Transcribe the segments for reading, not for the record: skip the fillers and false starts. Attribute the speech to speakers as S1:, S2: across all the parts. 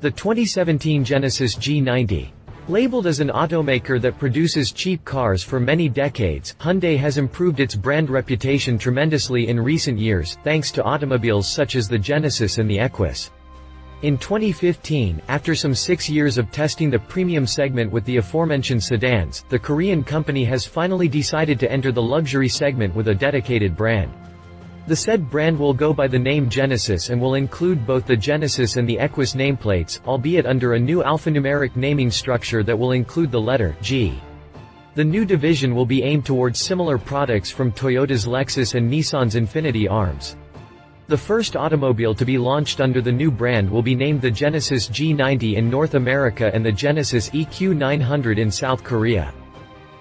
S1: The 2017 Genesis G90. Labeled as an automaker that produces cheap cars for many decades, Hyundai has improved its brand reputation tremendously in recent years, thanks to automobiles such as the Genesis and the Equus. In 2015, after some 6 years of testing the premium segment with the aforementioned sedans, the Korean company has finally decided to enter the luxury segment with a dedicated brand. The said brand will go by the name Genesis and will include both the Genesis and the Equus nameplates, albeit under a new alphanumeric naming structure that will include the letter G. The new division will be aimed towards similar products from Toyota's Lexus and Nissan's Infiniti arms. The first automobile to be launched under the new brand will be named the Genesis G90 in North America and the Genesis EQ900 in South Korea.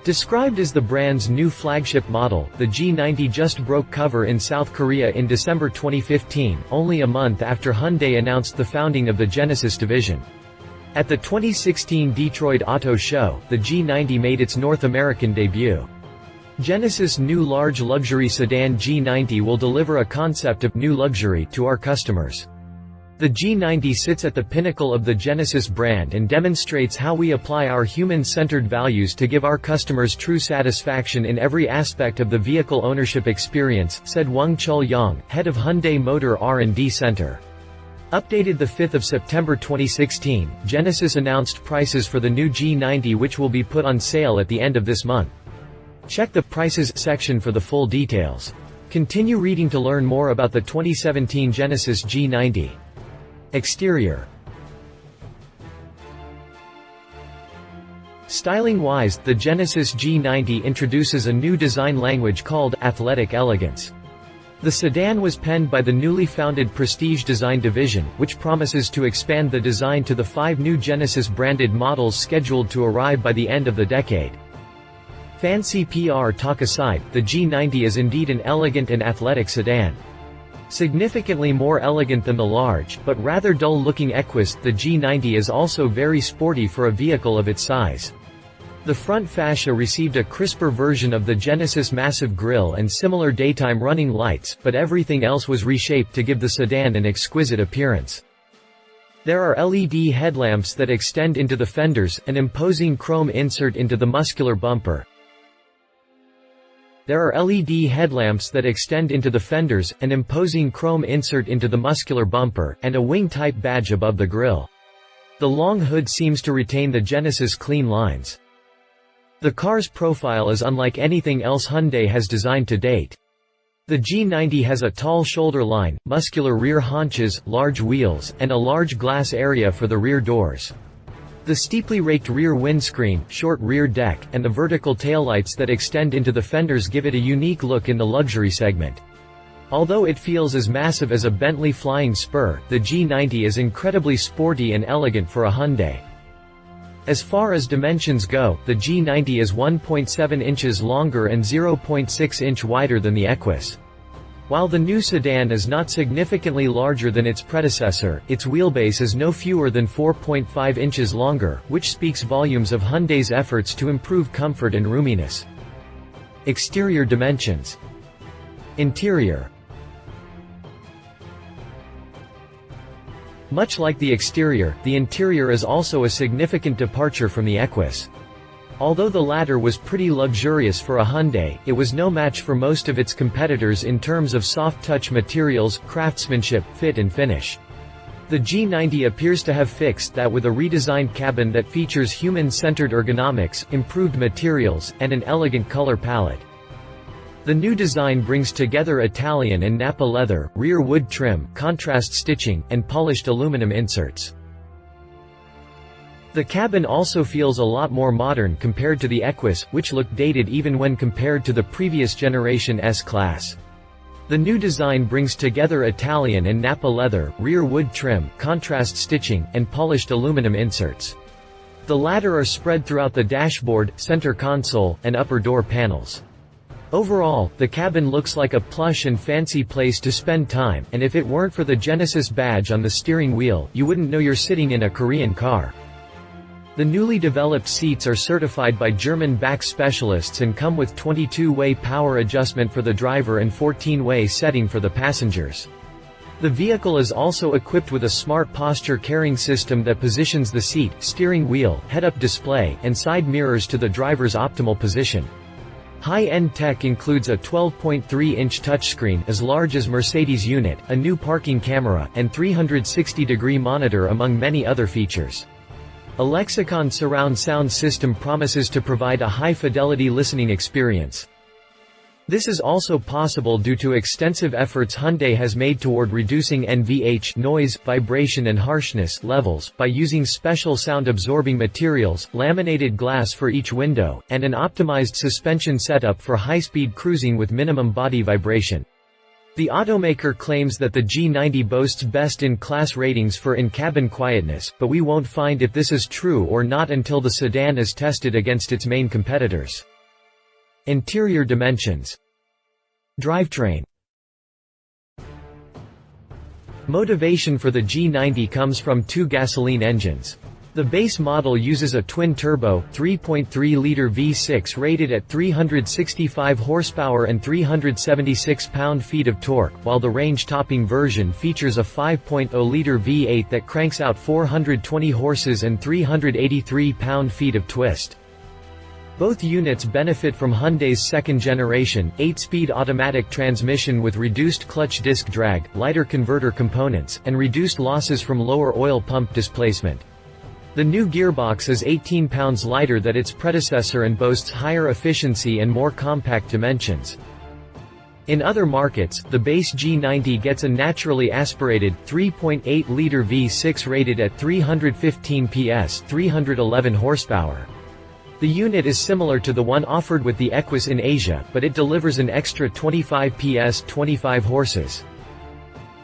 S1: Described as the brand's new flagship model, the G90 just broke cover in South Korea in December 2015, only a month after Hyundai announced the founding of the Genesis division. At the 2016 Detroit Auto Show, the G90 made its North American debut. Genesis' new large luxury sedan G90 will deliver a concept of new luxury to our customers. The G90 sits at the pinnacle of the Genesis brand and demonstrates how we apply our human-centered values to give our customers true satisfaction in every aspect of the vehicle ownership experience, said Wang Chul-yong, head of Hyundai Motor R&D Center. Updated 5 September 2016, Genesis announced prices for the new G90 which will be put on sale at the end of this month. Check the Prices section for the full details. Continue reading to learn more about the 2017 Genesis G90. Exterior. Styling-wise, the Genesis G90 introduces a new design language called athletic elegance. The sedan was penned by the newly founded Prestige Design Division, which promises to expand the design to the 5 new Genesis-branded models scheduled to arrive by the end of the decade. Fancy PR talk aside, the G90 is indeed an elegant and athletic sedan. Significantly more elegant than the large, but rather dull-looking Equus, the G90 is also very sporty for a vehicle of its size. The front fascia received a crisper version of the Genesis massive grille and similar daytime running lights, but everything else was reshaped to give the sedan an exquisite appearance. There are LED headlamps that extend into the fenders, an imposing chrome insert into the muscular bumper. There are LED headlamps that extend into the fenders, an imposing chrome insert into the muscular bumper, and a wing-type badge above the grille. The long hood seems to retain the Genesis clean lines. The car's profile is unlike anything else Hyundai has designed to date. The G90 has a tall shoulder line, muscular rear haunches, large wheels, and a large glass area for the rear doors. The steeply raked rear windscreen, short rear deck, and the vertical taillights that extend into the fenders give it a unique look in the luxury segment. Although it feels as massive as a Bentley Flying Spur, the G90 is incredibly sporty and elegant for a Hyundai. As far as dimensions go, the G90 is 1.7 inches longer and 0.6 inch wider than the Equus. While the new sedan is not significantly larger than its predecessor, its wheelbase is no fewer than 4.5 inches longer, which speaks volumes of Hyundai's efforts to improve comfort and roominess. Exterior dimensions. Interior. Much like the exterior, the interior is also a significant departure from the Equus. Although the latter was pretty luxurious for a Hyundai, it was no match for most of its competitors in terms of soft-touch materials, craftsmanship, fit and finish. The G90 appears to have fixed that with a redesigned cabin that features human-centered ergonomics, improved materials, and an elegant color palette. The new design brings together Italian and Nappa leather, rear wood trim, contrast stitching, and polished aluminum inserts. The cabin also feels a lot more modern compared to the Equus, which looked dated even when compared to the previous generation S-Class. The new design brings together Italian and Nappa leather, rear wood trim, contrast stitching, and polished aluminum inserts. The latter are spread throughout the dashboard, center console, and upper door panels. Overall, the cabin looks like a plush and fancy place to spend time, and if it weren't for the Genesis badge on the steering wheel, you wouldn't know you're sitting in a Korean car. The newly developed seats are certified by German back specialists and come with 22-way power adjustment for the driver and 14-way setting for the passengers. The vehicle is also equipped with a smart posture carrying system that positions the seat, steering wheel, head-up display, and side mirrors to the driver's optimal position. High-end tech includes a 12.3-inch touchscreen as large as Mercedes unit, a new parking camera, and 360-degree monitor among many other features. A Lexicon surround sound system promises to provide a high-fidelity listening experience. This is also possible due to extensive efforts Hyundai has made toward reducing NVH noise, vibration and harshness levels by using special sound-absorbing materials, laminated glass for each window, and an optimized suspension setup for high-speed cruising with minimum body vibration. The automaker claims that the G90 boasts best-in-class ratings for in-cabin quietness, but we won't find if this is true or not until the sedan is tested against its main competitors. Interior dimensions. Drivetrain. Motivation for the G90 comes from two gasoline engines. The base model uses a twin-turbo, 3.3-liter V6 rated at 365 horsepower and 376 pound-feet of torque, while the range-topping version features a 5.0-liter V8 that cranks out 420 horses and 383 pound-feet of twist. Both units benefit from Hyundai's second-generation, 8-speed automatic transmission with reduced clutch disc drag, lighter converter components, and reduced losses from lower oil pump displacement. The new gearbox is 18 pounds lighter than its predecessor and boasts higher efficiency and more compact dimensions. In other markets, the base G90 gets a naturally aspirated, 3.8-liter V6 rated at 315 PS, 311 horsepower. The unit is similar to the one offered with the Equus in Asia, but it delivers an extra 25 PS, 25 horses.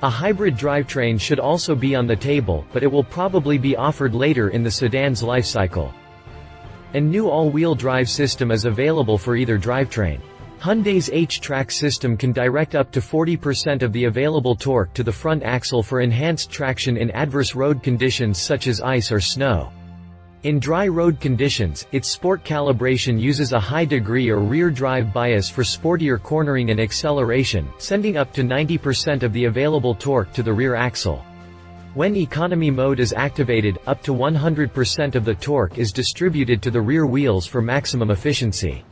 S1: A hybrid drivetrain should also be on the table, but it will probably be offered later in the sedan's life cycle. A new all-wheel drive system is available for either drivetrain. Hyundai's H-Track system can direct up to 40% of the available torque to the front axle for enhanced traction in adverse road conditions such as ice or snow. In dry road conditions, its sport calibration uses a high degree or rear drive bias for sportier cornering and acceleration, sending up to 90% of the available torque to the rear axle. When economy mode is activated, up to 100% of the torque is distributed to the rear wheels for maximum efficiency.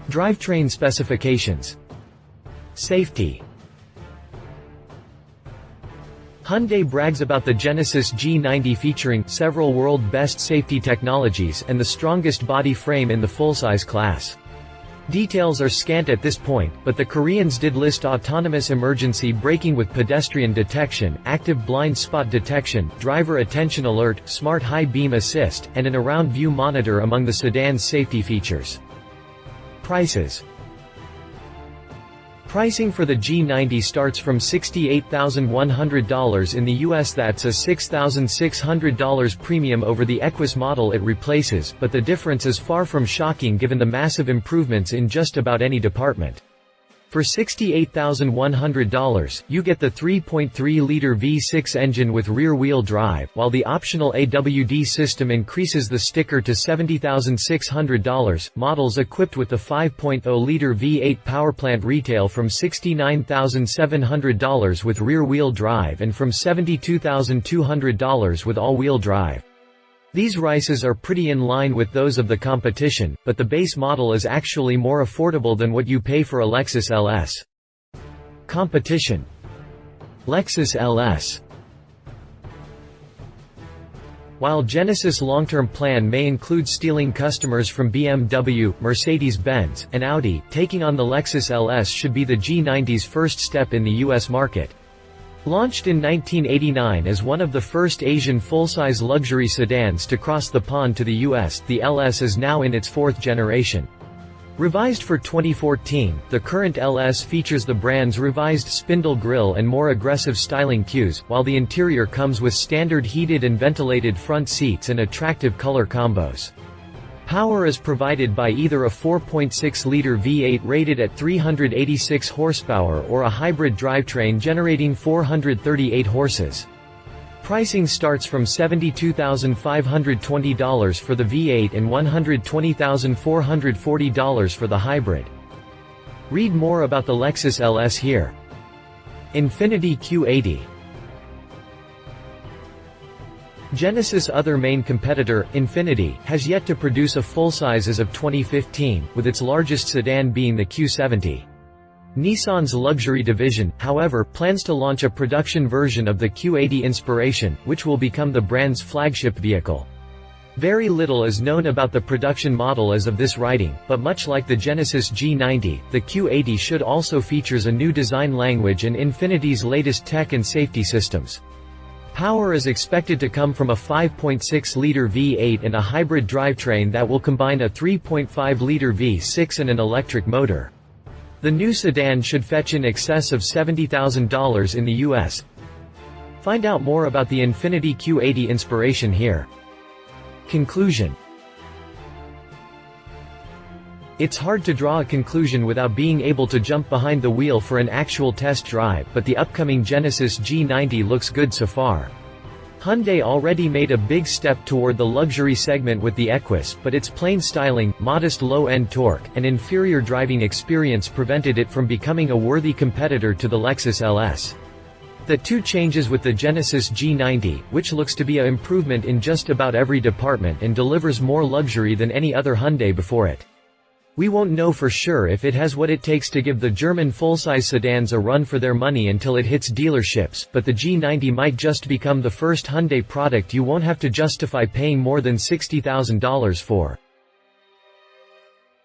S1: Drivetrain specifications. Safety. Hyundai brags about the Genesis G90 featuring several world best safety technologies and the strongest body frame in the full-size class. Details are scant at this point, but the Koreans did list autonomous emergency braking with pedestrian detection, active blind spot detection, driver attention alert, smart high beam assist, and an around view monitor among the sedan's safety features. Prices. Pricing for the G90 starts from $68,100 in the US. That's a $6,600 premium over the Equus model it replaces, but the difference is far from shocking given the massive improvements in just about any department. For $68,100, you get the 3.3-liter V6 engine with rear-wheel drive, while the optional AWD system increases the sticker to $70,600. Models equipped with the 5.0-liter V8 powerplant retail from $69,700 with rear-wheel drive and from $72,200 with all-wheel drive. These prices are pretty in line with those of the competition, but the base model is actually more affordable than what you pay for a Lexus LS. Competition. Lexus LS. While Genesis' long-term plan may include stealing customers from BMW, Mercedes-Benz, and Audi, taking on the Lexus LS should be the G90's first step in the US market. Launched in 1989 as one of the first Asian full-size luxury sedans to cross the pond to the US, the LS is now in its fourth generation. Revised for 2014, the current LS features the brand's revised spindle grille and more aggressive styling cues, while the interior comes with standard heated and ventilated front seats and attractive color combos. Power is provided by either a 4.6-liter V8 rated at 386 horsepower or a hybrid drivetrain generating 438 horses. Pricing starts from $72,520 for the V8 and $120,440 for the hybrid. Read more about the Lexus LS here. Infiniti Q80. Genesis' other main competitor, Infiniti, has yet to produce a full-size as of 2015, with its largest sedan being the Q70. Nissan's luxury division, however, plans to launch a production version of the Q80 Inspiration, which will become the brand's flagship vehicle. Very little is known about the production model as of this writing, but much like the Genesis G90, the Q80 should also features a new design language and Infiniti's latest tech and safety systems. Power is expected to come from a 5.6-liter V8 and a hybrid drivetrain that will combine a 3.5-liter V6 and an electric motor. The new sedan should fetch in excess of $70,000 in the US. Find out more about the Infiniti Q80 Inspiration here. Conclusion. It's hard to draw a conclusion without being able to jump behind the wheel for an actual test drive, but the upcoming Genesis G90 looks good so far. Hyundai already made a big step toward the luxury segment with the Equus, but its plain styling, modest low-end torque, and inferior driving experience prevented it from becoming a worthy competitor to the Lexus LS. The two changes with the Genesis G90, which looks to be an improvement in just about every department and delivers more luxury than any other Hyundai before it. We won't know for sure if it has what it takes to give the German full-size sedans a run for their money until it hits dealerships, but the G90 might just become the first Hyundai product you won't have to justify paying more than $60,000 for.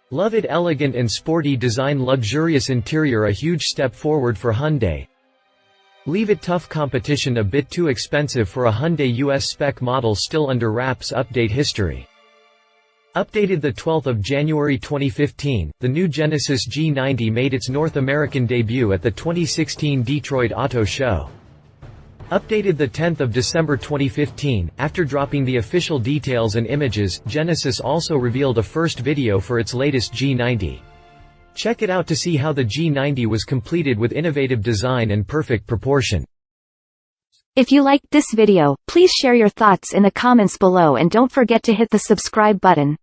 S1: Love it. Elegant and sporty design, luxurious interior, a huge step forward for Hyundai. Leave it. Tough competition, a bit too expensive for a Hyundai US spec model still under wraps. Update history. Updated 12 January 2015, the new Genesis G90 made its North American debut at the 2016 Detroit Auto Show. Updated 10 December 2015, after dropping the official details and images, Genesis also revealed a first video for its latest G90. Check it out to see how the G90 was completed with innovative design and perfect proportion.
S2: If you liked this video, please share your thoughts in the comments below and don't forget to hit the subscribe button.